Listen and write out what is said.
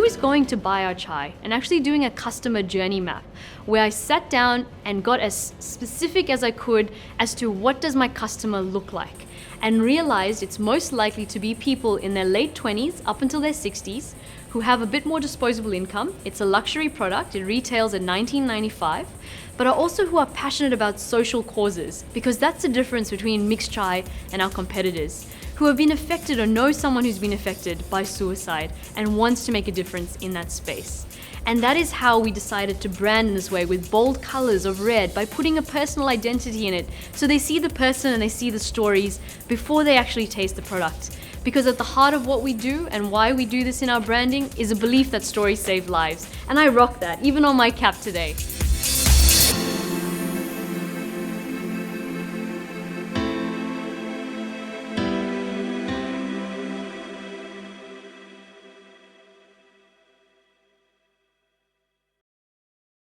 is going to buy our chai and actually doing a customer journey map where I sat down and got as specific as I could as to what does my customer look like, and realized it's most likely to be people in their late 20s up until their 60s who have a bit more disposable income. It's a luxury product, it retails at $19.95, but are also who are passionate about social causes, because that's the difference between Mixed Chai and our competitors, who have been affected or know someone who's been affected by suicide and wants to make a difference in that space. And that is how we decided to brand in this way, with bold colors of red, by putting a personal identity in it, so they see the person and they see the stories before they actually taste the product. Because at the heart of what we do and why we do this in our branding is a belief that stories save lives. And I rock that, even on my cap today.